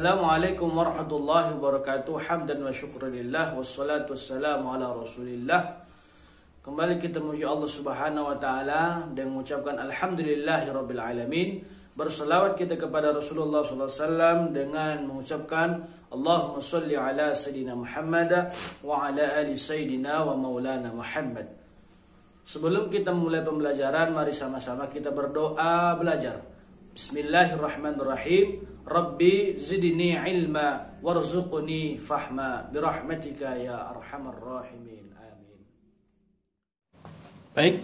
Assalamualaikum warahmatullahi wabarakatuh. Hamdan wa syukurillah, wassalatu wassalamu ala rasulillah. Kembali kita memuji Allah subhanahu wa ta'ala dan mengucapkan alhamdulillahi rabbil alamin. Berselawat kita kepada Rasulullah SAW dengan mengucapkan Allahumma salli ala Sayyidina Muhammad wa ala ali Sayyidina wa maulana Muhammad. Sebelum kita memulai pembelajaran, mari sama-sama kita berdoa belajar. Bismillahirrahmanirrahim. Rabbi zidni ilma warzuqni fahma birahmatika ya arhamar rahimin. Amin. Baik.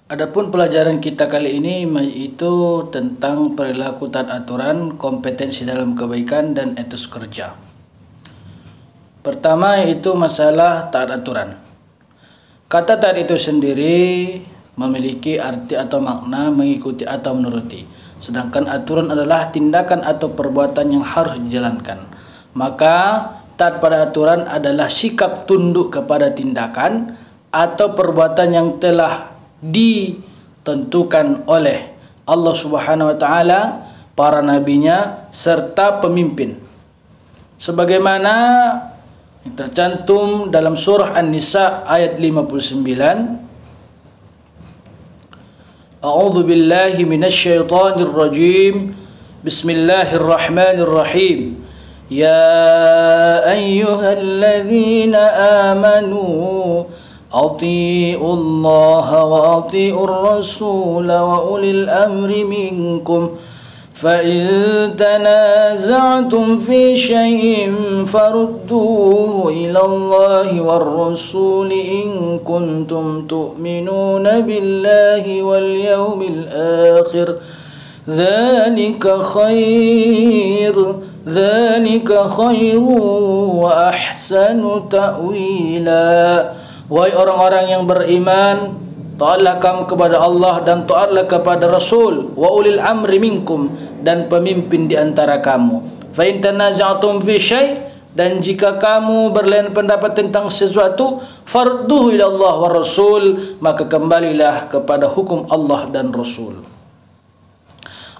Adapun pelajaran kita kali ini itu tentang perilaku taat aturan, kompetensi dalam kebaikan dan etos kerja. Pertama yaitu masalah taat aturan. Kata taat itu sendiri memiliki arti atau makna mengikuti atau menuruti. Sedangkan aturan adalah tindakan atau perbuatan yang harus dijalankan. Maka taat pada aturan adalah sikap tunduk kepada tindakan atau perbuatan yang telah ditentukan oleh Allah Subhanahu wa taala, para nabinya serta pemimpin. Sebagaimana yang tercantum dalam surah An-Nisa ayat 59. A'udzu billahi minasyaitonir rajim. Bismillahirrahmanirrahim. Ya ayyuhalladzina amanu atii'u Allah wa atii'ur rasul wa ulil amri minkum فإن تنازعتم في شيء فردوه إلى الله والرسول إن كنتم تؤمنون بالله واليوم الآخر ذلك خير وأحسن تأويلا. Wahai orang-orang yang beriman, taatlah kamu kepada Allah dan taatlah kepada Rasul, wa ulil amri minkum, dan pemimpin di antara kamu. Fa in tanaza'tum fi syai', dan jika kamu berlain pendapat tentang sesuatu, farduhu ila Allah wa Rasul, maka kembalilah kepada hukum Allah dan Rasul.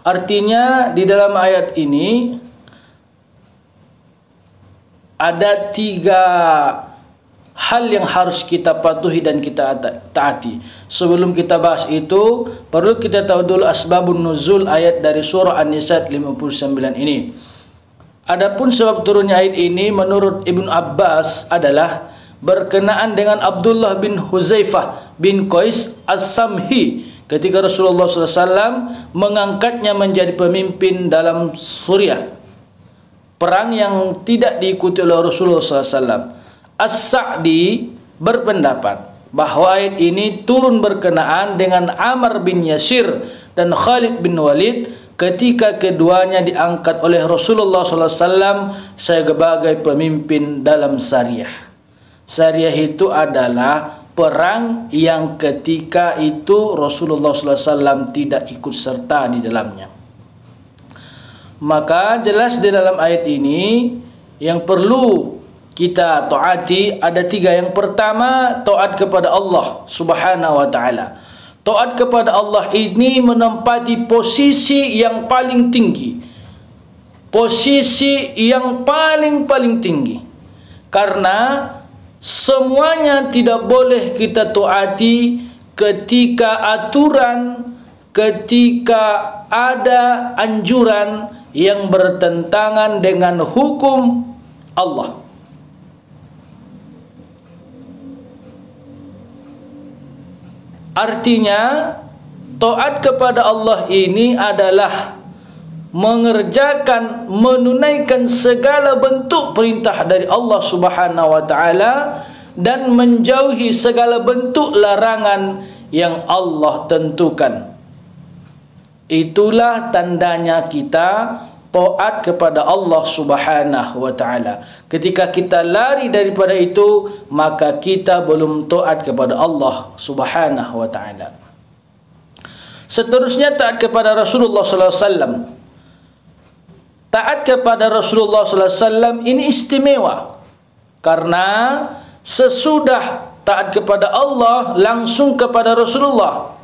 Artinya di dalam ayat ini ada 3 hal yang harus kita patuhi dan kita taati. Sebelum kita bahas itu, perlu kita tahu dulu asbabun nuzul ayat dari surah An-Nisa 59 ini. Adapun sebab turunnya ayat ini menurut Ibnu Abbas adalah berkenaan dengan Abdullah bin Huzaifah bin Qais As-Samhi ketika Rasulullah SAW mengangkatnya menjadi pemimpin dalam Suriah, perang yang tidak diikuti oleh Rasulullah SAW. As-Sa'di berpendapat bahwa ayat ini turun berkenaan dengan Ammar bin Yasir dan Khalid bin Walid ketika keduanya diangkat oleh Rasulullah SAW sebagai pemimpin dalam Syariah. Syariah itu adalah perang yang ketika itu Rasulullah SAW tidak ikut serta di dalamnya. Maka jelas di dalam ayat ini yang perlu kita taati ada 3. Yang pertama, taat kepada Allah Subhanahu wa taala. Taat kepada Allah ini menempati posisi yang paling tinggi. Posisi yang paling tinggi. Karena semuanya tidak boleh kita taati ketika aturan, ketika ada anjuran yang bertentangan dengan hukum Allah. Artinya taat kepada Allah ini adalah menunaikan segala bentuk perintah dari Allah Subhanahu wa taala dan menjauhi segala bentuk larangan yang Allah tentukan. Itulah tandanya kita taat kepada Allah Subhanahu wa taala. Ketika kita lari daripada itu, maka kita belum taat kepada Allah Subhanahu wa taala. Seterusnya taat kepada Rasulullah sallallahu alaihi wasallam. Taat kepada Rasulullah sallallahu alaihi wasallam ini istimewa karena sesudah taat kepada Allah langsung kepada Rasulullah.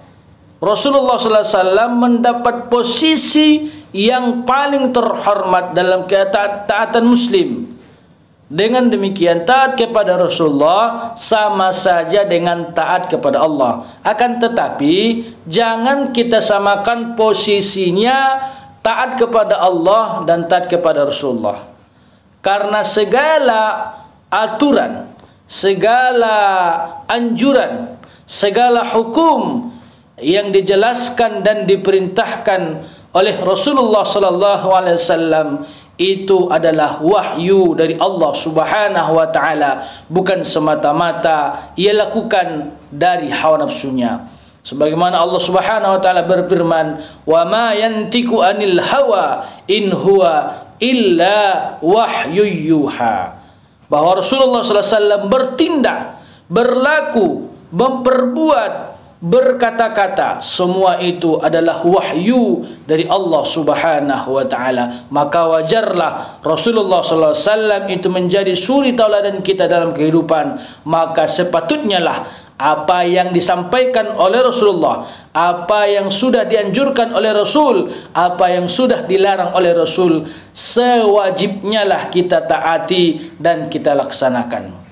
Rasulullah sallallahu alaihi wasallam mendapat posisi yang paling terhormat dalam ketaatan muslim. Dengan demikian taat kepada Rasulullah sama saja dengan taat kepada Allah. Akan tetapi jangan kita samakan posisinya taat kepada Allah dan taat kepada Rasulullah. Karena segala aturan, segala anjuran, segala hukum yang dijelaskan dan diperintahkan oleh Rasulullah sallallahu alaihi wasallam itu adalah wahyu dari Allah Subhanahu wa taala, bukan semata-mata ia lakukan dari hawa nafsunya. Sebagaimana Allah Subhanahu wa taala berfirman, "Wa ma yantiqu anil hawa in huwa illa wahyu yuha." Bahwa Rasulullah sallallahu alaihi wasallam bertindak, berlaku, memperbuat, berkata-kata, semua itu adalah wahyu dari Allah Subhanahu wa taala. Maka wajarlah Rasulullah sallallahu alaihi wasallam itu menjadi suri tauladan kita dalam kehidupan. Maka sepatutnya lah apa yang disampaikan oleh Rasulullah, apa yang sudah dianjurkan oleh Rasul, apa yang sudah dilarang oleh Rasul, sewajibnya lah kita taati dan kita laksanakan.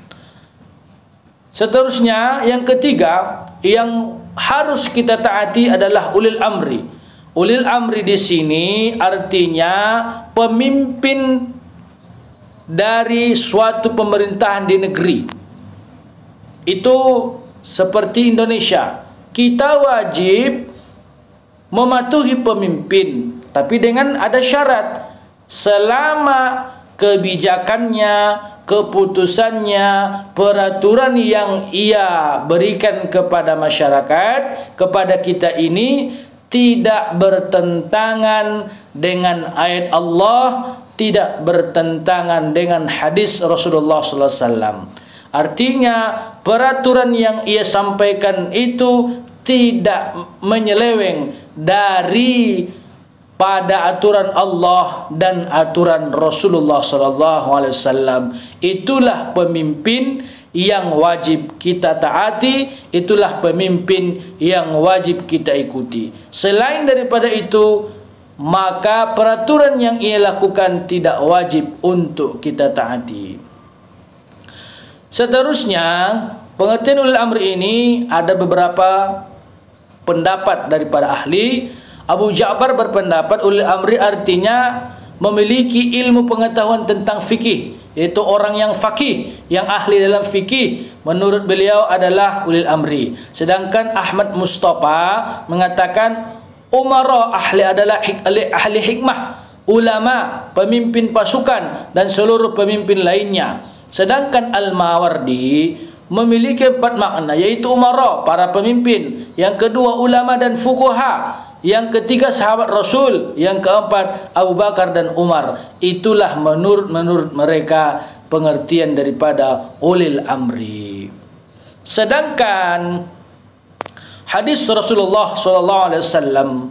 Seterusnya, yang ketiga yang harus kita taati adalah ulil amri. Ulil amri di sini artinya pemimpin dari suatu pemerintahan di negeri. Itu seperti Indonesia. Kita wajib mematuhi pemimpin, tapi dengan ada syarat. Selama kebijakannya, keputusannya, peraturan yang ia berikan kepada masyarakat, kepada kita ini tidak bertentangan dengan ayat Allah, tidak bertentangan dengan hadis Rasulullah sallallahu alaihi wasallam. Artinya peraturan yang ia sampaikan itu tidak menyeleweng dari pada aturan Allah dan aturan Rasulullah sallallahu alaihi wasallam. Itulah pemimpin yang wajib kita taati, itulah pemimpin yang wajib kita ikuti. Selain daripada itu, maka peraturan yang ia lakukan tidak wajib untuk kita taati. Seterusnya, pengertian ulil amri ini ada beberapa pendapat daripada ahli. Abu Ja'far berpendapat ulil amri artinya memiliki ilmu pengetahuan tentang fikih, yaitu orang yang faqih, yang ahli dalam fikih, menurut beliau adalah ulil amri. Sedangkan Ahmad Mustafa mengatakan umara ahli adalah ahli hikmah, ulama, pemimpin pasukan dan seluruh pemimpin lainnya. Sedangkan Al-Mawardi memiliki 4 makna, yaitu umara, para pemimpin, yang kedua ulama dan fuqaha, yang ketiga sahabat Rasul, yang keempat Abu Bakar dan Umar. Itulah menurut mereka pengertian daripada ulil amri. Sedangkan hadis Rasulullah SAW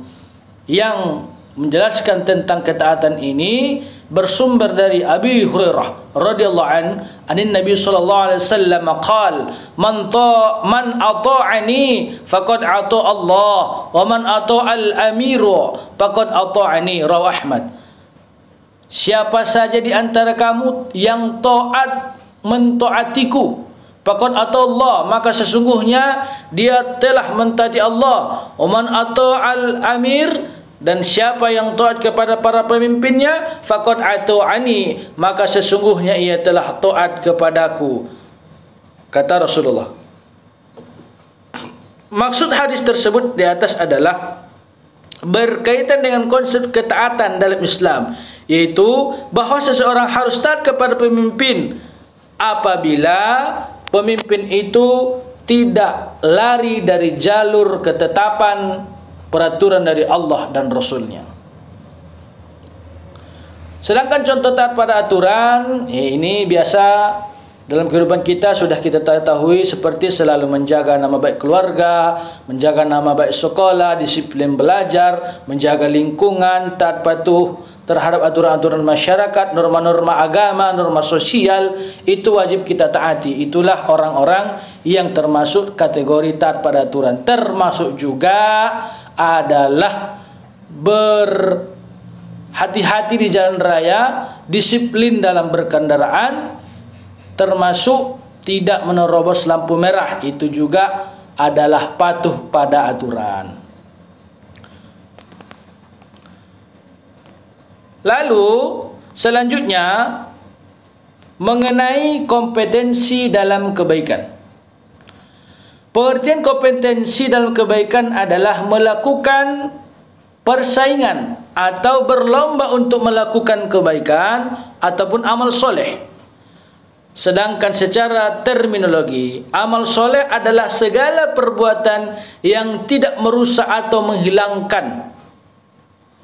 yang menjelaskan tentang ketaatan ini bersumber dari Abi Hurairah radhiyallahu anin Nabi sallallahu alaihi wasallam qaal man ata'ani faqad ata Allah wa man ata'al amiru faqad ata'ani, rawi Ahmad. Siapa saja di antara kamu yang taat mentaatiku, faqad ata Allah, maka sesungguhnya dia telah mentaati Allah. Wa man ata'al amir, dan siapa yang taat kepada para pemimpinnya, faqad ata'ani, maka sesungguhnya ia telah taat kepadaku, kata Rasulullah. Maksud hadis tersebut di atas adalah berkaitan dengan konsep ketaatan dalam Islam, yaitu bahawa seseorang harus taat kepada pemimpin apabila pemimpin itu tidak lari dari jalur ketetapan peraturan dari Allah dan Rasulnya. Sedangkan contoh taat pada aturan, ini biasa dalam kehidupan kita sudah kita ketahui, seperti selalu menjaga nama baik keluarga, menjaga nama baik sekolah, disiplin belajar, menjaga lingkungan, taat patuh terhadap aturan-aturan masyarakat, norma-norma agama, norma sosial, itu wajib kita taati. Itulah orang-orang yang termasuk kategori taat pada aturan. Termasuk juga adalah hati-hati di jalan raya, disiplin dalam berkendaraan, termasuk tidak menerobos lampu merah. Itu juga adalah patuh pada aturan. Lalu selanjutnya mengenai kompetensi dalam kebaikan. Pengertian kompetensi dalam kebaikan adalah melakukan persaingan atau berlomba untuk melakukan kebaikan ataupun amal soleh. Sedangkan secara terminologi, amal soleh adalah segala perbuatan yang tidak merusak atau menghilangkan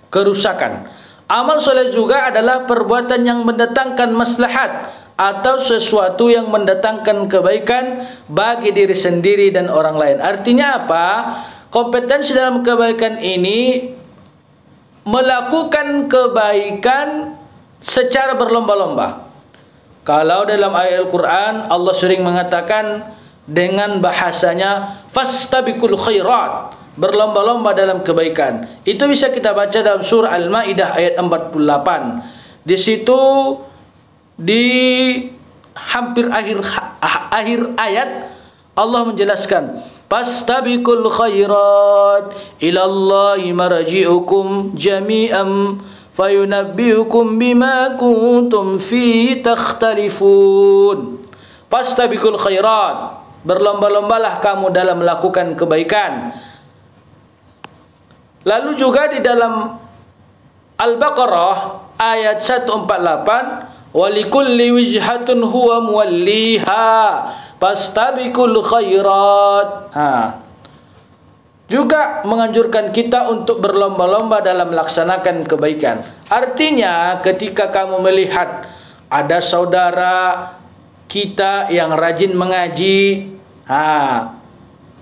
kerusakan. Amal soleh juga adalah perbuatan yang mendatangkan maslahat atau sesuatu yang mendatangkan kebaikan bagi diri sendiri dan orang lain. Artinya apa? Kompetensi dalam kebaikan ini melakukan kebaikan secara berlomba-lomba. Kalau dalam ayat Al-Quran Allah sering mengatakan dengan bahasanya fastabiqul khairat, berlomba-lomba dalam kebaikan. Itu bisa kita baca dalam surah Al-Maidah ayat 48. Di situ di hampir akhir ayat Allah menjelaskan fastabiqul khairat ilallahi marji'ukum jami'an fayunabbi'ukum bima kuntum fi takhtalifun. Fastabiqul khairat, berlomba-lombalah kamu dalam melakukan kebaikan. Lalu juga di dalam Al-Baqarah ayat 148, walikulli wijhatun huwa muwalliha fastabiqul khairat. Juga menganjurkan kita untuk berlomba-lomba dalam melaksanakan kebaikan. Artinya ketika kamu melihat ada saudara kita yang rajin mengaji,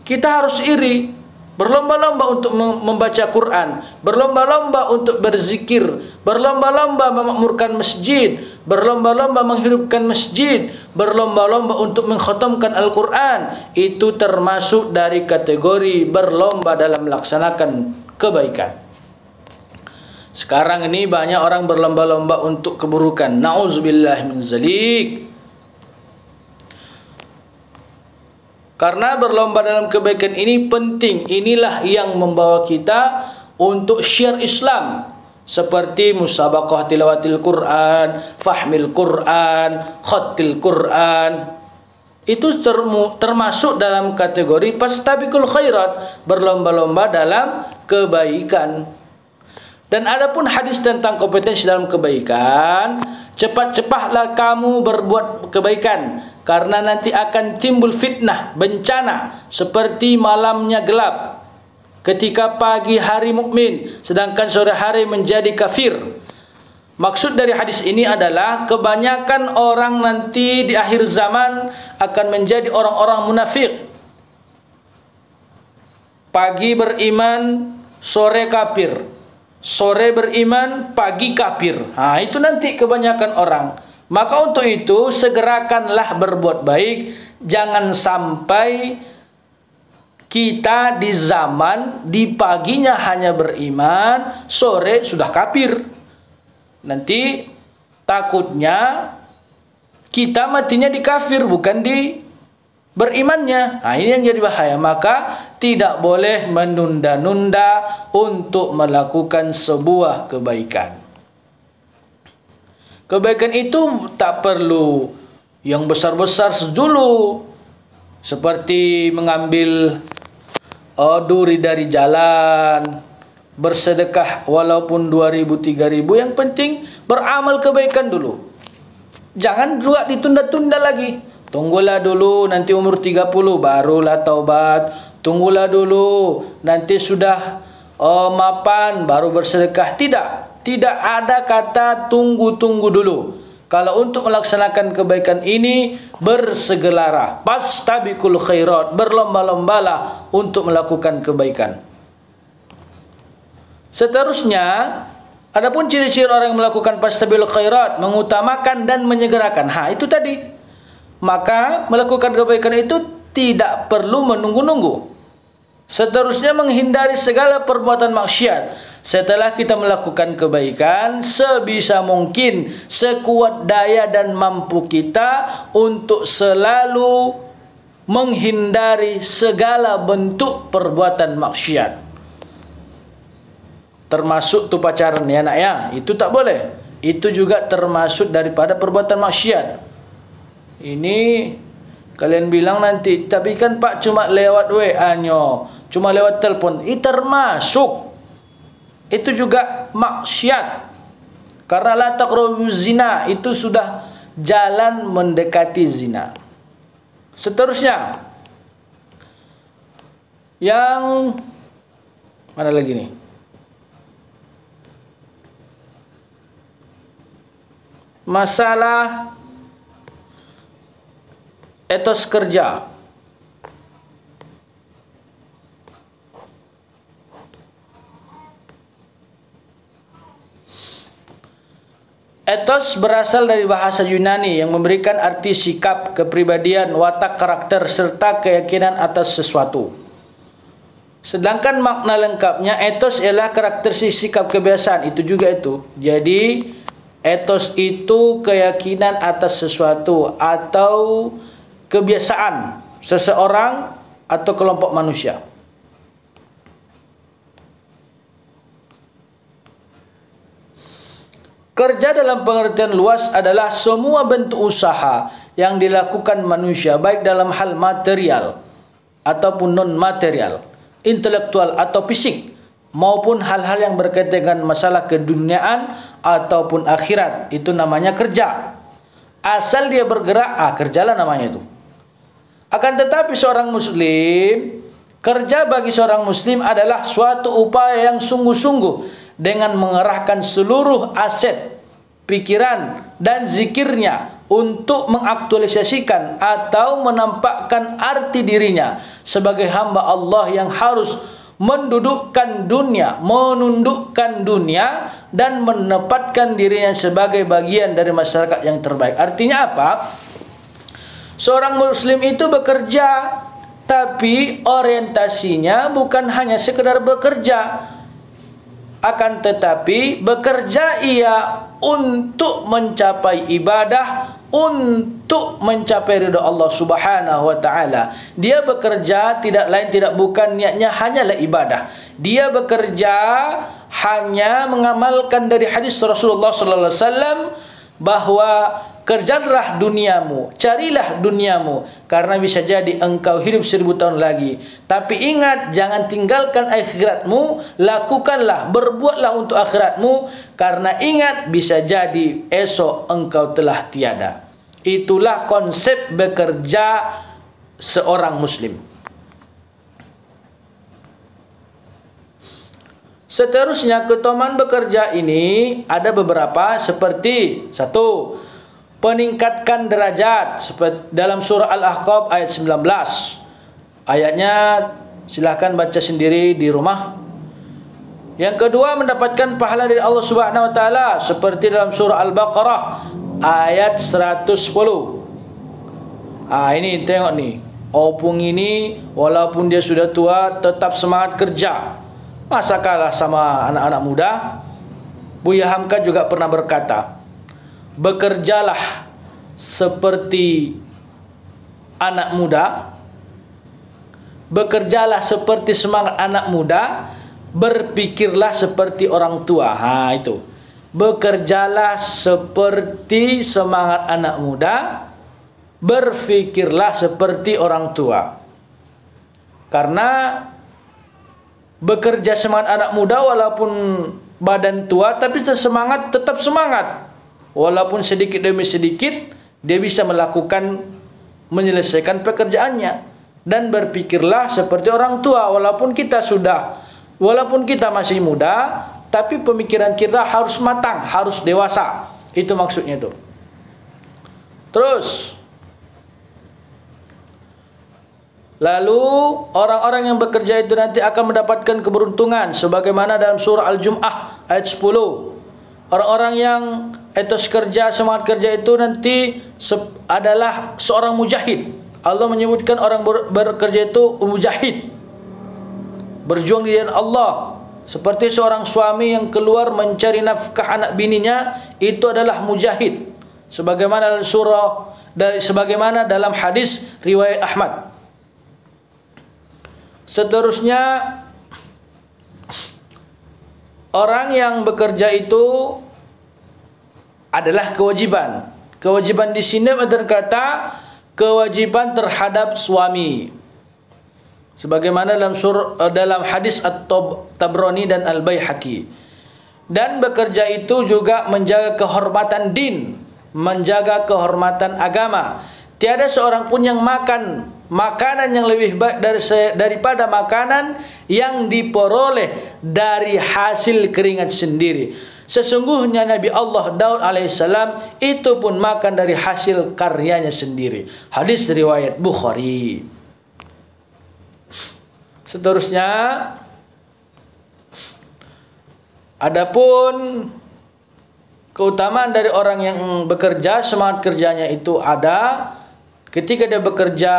kita harus iri, berlomba-lomba untuk membaca Quran, berlomba-lomba untuk berzikir, berlomba-lomba memakmurkan masjid, berlomba-lomba menghidupkan masjid, berlomba-lomba untuk mengkhatamkan Al-Quran. Itu termasuk dari kategori berlomba dalam melaksanakan kebaikan. Sekarang ini banyak orang berlomba-lomba untuk keburukan. Na'udzubillah min zalik. Karena berlomba dalam kebaikan ini penting. Inilah yang membawa kita untuk syiar Islam, seperti musabaqah tilawatil Quran, fahmil Quran, khattil Quran. Itu termasuk dalam kategori fastabiqul khairat, berlomba-lomba dalam kebaikan. Dan adapun hadis tentang kompetensi dalam kebaikan, cepat-cepatlah kamu berbuat kebaikan, karena nanti akan timbul fitnah, bencana, seperti malamnya gelap ketika pagi hari mukmin, sedangkan sore hari menjadi kafir. Maksud dari hadis ini adalah kebanyakan orang nanti di akhir zaman akan menjadi orang-orang munafik. Pagi beriman, sore kafir. Sore beriman, pagi kafir. Itu nanti kebanyakan orang. Maka untuk itu segerakanlah berbuat baik. Jangan sampai kita di zaman di paginya hanya beriman, sore sudah kafir. Nanti takutnya kita matinya di kafir, bukan di berimannya. Ini yang jadi bahaya. Maka tidak boleh menunda-nunda untuk melakukan sebuah kebaikan. Kebaikan itu tak perlu yang besar-besar dulu, seperti mengambil duri dari jalan, bersedekah walaupun 2.000 3.000. Yang penting beramal kebaikan dulu. Jangan juga ditunda-tunda lagi. Tunggulah dulu nanti umur 30 barulah taubat. Tunggulah dulu nanti sudah mapan baru bersedekah. Tidak ada kata tunggu-tunggu dulu. Kalau untuk melaksanakan kebaikan ini, bersegera, fastabiqul khairat, berlomba-lombalah untuk melakukan kebaikan. Seterusnya, adapun ciri-ciri orang yang melakukan fastabiqul khairat, mengutamakan dan menyegerakan. Itu tadi. Maka melakukan kebaikan itu tidak perlu menunggu-nunggu. Seterusnya menghindari segala perbuatan maksiat. Setelah kita melakukan kebaikan, sebisa mungkin, sekuat daya dan mampu kita untuk selalu menghindari segala bentuk perbuatan maksiat. Termasuk tu pacaran ya nak ya, itu tak boleh. Itu juga termasuk daripada perbuatan maksiat. Ini kalian bilang nanti, tapi kan Pak cuma lewat WA-nya, cuma lewat telepon. Itu termasuk. Itu juga maksiat. Karena la taqrabuz zina, itu sudah jalan mendekati zina. Seterusnya, yang mana lagi nih? Masalah etos kerja. Etos berasal dari bahasa Yunani yang memberikan arti sikap, kepribadian, watak, karakter, serta keyakinan atas sesuatu. Sedangkan makna lengkapnya, etos ialah karakteristik sikap kebiasaan. Itu juga itu. Jadi, etos itu keyakinan atas sesuatu atau kebiasaan seseorang atau kelompok manusia. Kerja dalam pengertian luas adalah semua bentuk usaha yang dilakukan manusia, baik dalam hal material ataupun non-material, intelektual atau fisik, maupun hal-hal yang berkaitan dengan masalah keduniaan ataupun akhirat. Itu namanya kerja. Asal dia bergerak, kerjalah namanya itu. Akan tetapi seorang muslim, kerja bagi seorang muslim adalah suatu upaya yang sungguh-sungguh dengan mengerahkan seluruh aset, pikiran dan zikirnya untuk mengaktualisasikan atau menampakkan arti dirinya sebagai hamba Allah yang harus menundukkan dunia dan menempatkan dirinya sebagai bagian dari masyarakat yang terbaik. Artinya apa? Seorang muslim itu bekerja, tapi orientasinya bukan hanya sekedar bekerja, akan tetapi bekerja ia untuk mencapai ibadah, untuk mencapai ridha Allah Subhanahu wa taala. Dia bekerja tidak lain tidak bukan niatnya hanyalah ibadah. Dia bekerja hanya mengamalkan dari hadis Rasulullah sallallahu alaihi wasallam bahwa kerjalah duniamu, carilah duniamu, karena bisa jadi engkau hidup 1000 tahun lagi. Tapi ingat, jangan tinggalkan akhiratmu, lakukanlah, berbuatlah untuk akhiratmu, karena ingat bisa jadi esok engkau telah tiada. Itulah konsep bekerja seorang muslim. Seterusnya, keutamaan bekerja ini ada beberapa, seperti 1, peningkatkan derajat, seperti dalam surah Al-Ahqaf ayat 19. Ayatnya silahkan baca sendiri di rumah. Yang kedua, mendapatkan pahala dari Allah Subhanahu wa taala, seperti dalam surah Al-Baqarah ayat 110. Ini tengok nih, opung ini walaupun dia sudah tua tetap semangat kerja. Masa kalah sama anak-anak muda? Buya Hamka juga pernah berkata, bekerjalah seperti anak muda, bekerjalah seperti semangat anak muda, berpikirlah seperti orang tua. Itu. Bekerjalah seperti semangat anak muda, berpikirlah seperti orang tua. Karena bekerja semangat anak muda walaupun badan tua, tapi tetap semangat. Walaupun sedikit demi sedikit dia bisa menyelesaikan pekerjaannya. Dan berpikirlah seperti orang tua, walaupun kita masih muda, tapi pemikiran kita harus matang, harus dewasa. Itu maksudnya itu. Terus, lalu orang-orang yang bekerja itu nanti akan mendapatkan keberuntungan, sebagaimana dalam surah Al-Jum'ah ayat 10. Orang-orang yang etos kerja, semangat kerja itu nanti adalah seorang mujahid. Allah menyebutkan orang bekerja itu mujahid. berjuang di jalan Allah. Seperti seorang suami yang keluar mencari nafkah anak bininya, itu adalah mujahid. Sebagaimana dalam hadis riwayat Ahmad. Seterusnya, orang yang bekerja itu adalah kewajiban. Kewajiban di sini berkata kewajiban terhadap suami. Sebagaimana dalam hadis At-Tabrani dan Al-Baihaqi. Dan bekerja itu juga menjaga kehormatan din, menjaga kehormatan agama. Tiada seorang pun yang makan makanan yang lebih baik daripada makanan yang diperoleh dari hasil keringat sendiri. Sesungguhnya Nabi Allah Daud alaihissalam itu pun makan dari hasil karyanya sendiri. Hadis riwayat Bukhari. Seterusnya, adapun keutamaan dari orang yang bekerja, semangat kerjanya itu ada. Ketika dia bekerja,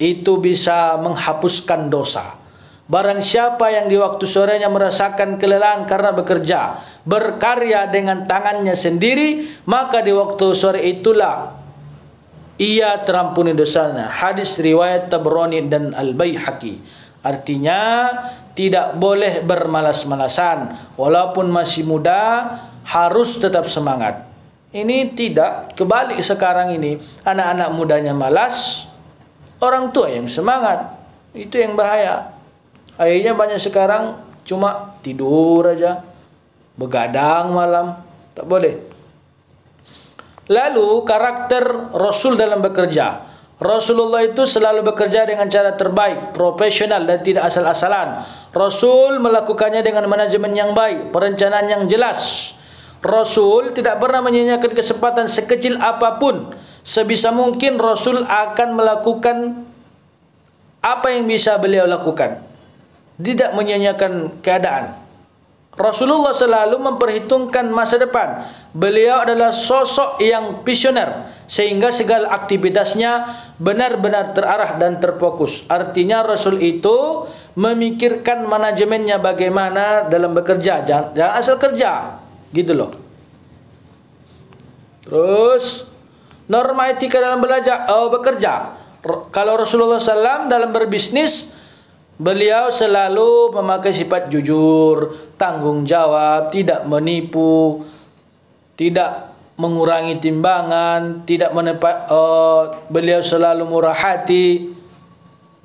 itu bisa menghapuskan dosa. Barang siapa yang di waktu sorenya merasakan kelelahan karena bekerja, berkarya dengan tangannya sendiri, maka di waktu sore itulah ia terampuni dosanya. Hadis riwayat Tabrani dan Al-Baihaqi. Artinya tidak boleh bermalas-malasan. Walaupun masih muda, harus tetap semangat. Ini tidak, kebalik sekarang ini. Anak-anak mudanya malas, orang tua yang semangat. Itu yang bahaya. Akhirnya banyak sekarang cuma tidur aja, begadang malam. Tak boleh. Lalu karakter Rasul dalam bekerja. Rasulullah itu selalu bekerja dengan cara terbaik, profesional dan tidak asal-asalan. Rasul melakukannya dengan manajemen yang baik, perencanaan yang jelas. Rasul tidak pernah menyia-nyiakan kesempatan sekecil apapun. Sebisa mungkin Rasul akan melakukan apa yang bisa beliau lakukan. Tidak menyia-nyiakan keadaan. Rasulullah selalu memperhitungkan masa depan. Beliau adalah sosok yang visioner, sehingga segala aktivitasnya benar-benar terarah dan terfokus. Artinya Rasul itu memikirkan manajemennya bagaimana dalam bekerja. Jangan asal kerja. Gitu loh. Terus norma etika dalam bekerja. Kalau Rasulullah SAW dalam berbisnis, beliau selalu memakai sifat jujur, tanggung jawab, tidak menipu, tidak mengurangi timbangan, tidak beliau selalu murah hati,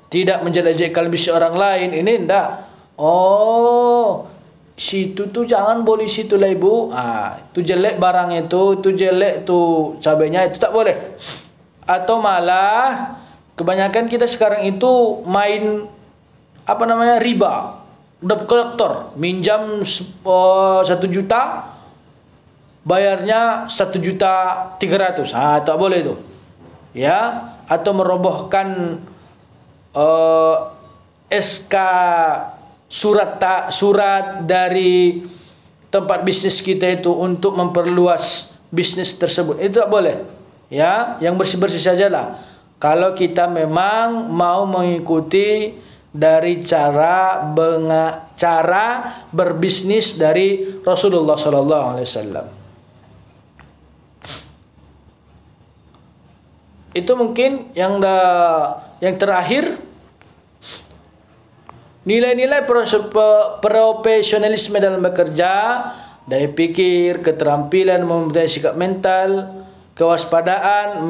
tidak menjelek-jelekkan bisnis orang lain. Ini enggak. Oh, situ tuh jangan boleh situ lah ibu. Itu jelek barang itu jelek tuh cabenya, itu tak boleh. Atau malah kebanyakan kita sekarang itu main riba. Debt collector, minjam 1 juta, bayarnya 1.300.000. Tak boleh itu. Ya, atau merobohkan SK surat dari tempat bisnis kita itu untuk memperluas bisnis tersebut. Itu tak boleh. Ya, yang bersih-bersih sajalah. Kalau kita memang mau mengikuti dari cara berbisnis dari Rasulullah SAW. Itu mungkin yang terakhir. Nilai-nilai profesionalisme dalam bekerja, daya pikir, keterampilan mempunyai sikap mental, kewaspadaan,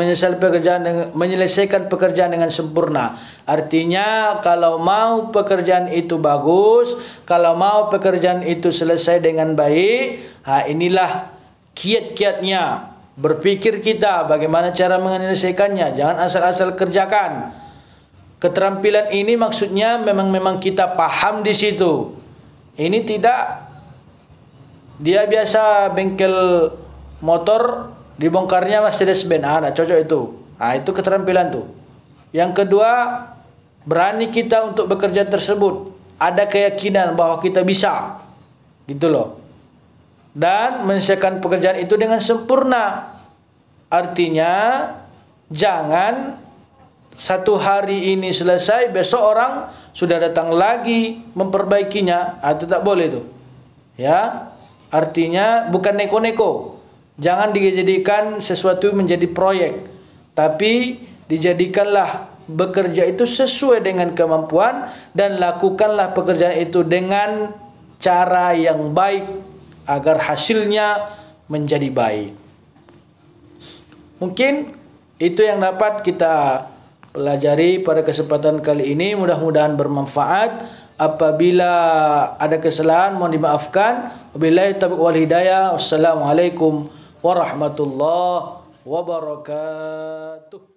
menyelesaikan pekerjaan dengan sempurna. Artinya kalau mau pekerjaan itu bagus, kalau mau pekerjaan itu selesai dengan baik, inilah kiat-kiatnya. Berpikir kita bagaimana cara menyelesaikannya, jangan asal-asal kerjakan. Keterampilan ini maksudnya memang kita paham di situ. Ini tidak dia biasa bengkel motor, dibongkarnya Mercedes-Benz. Cocok itu. Itu keterampilan tuh. Yang kedua, berani kita untuk bekerja tersebut. Ada keyakinan bahwa kita bisa. Gitu loh. Dan menyelesaikan pekerjaan itu dengan sempurna. Artinya jangan satu hari ini selesai, besok orang sudah datang lagi memperbaikinya, itu tak boleh tuh. Ya, artinya bukan neko-neko. Jangan dijadikan sesuatu menjadi proyek, tapi dijadikanlah bekerja itu sesuai dengan kemampuan dan lakukanlah pekerjaan itu dengan cara yang baik agar hasilnya menjadi baik. Mungkin itu yang dapat kita pelajari pada kesempatan kali ini. Mudah-mudahan bermanfaat. Apabila ada kesalahan mohon dimaafkan. Wabillahi taufiq wal hidayah. Wassalamualaikum warahmatullahi wabarakatuh.